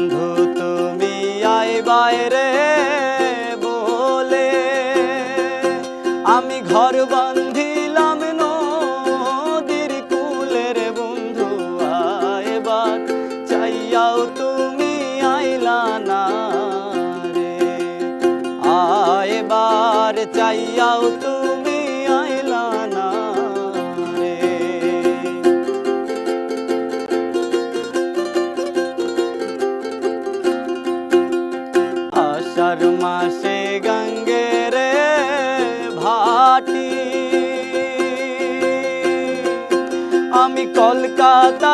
বন্ধু তুমি আইবাই রে বলে আমি ঘর বান্ধিলাম নদীর কূলে রে বন্ধু আইবার চাইয়াও তুমি আইলা না রে আইবার চাইয়াও তুমি আইলা না রে। আষাঢ় মাসে গঙ্গে রে ভাটি আমি কলকাতা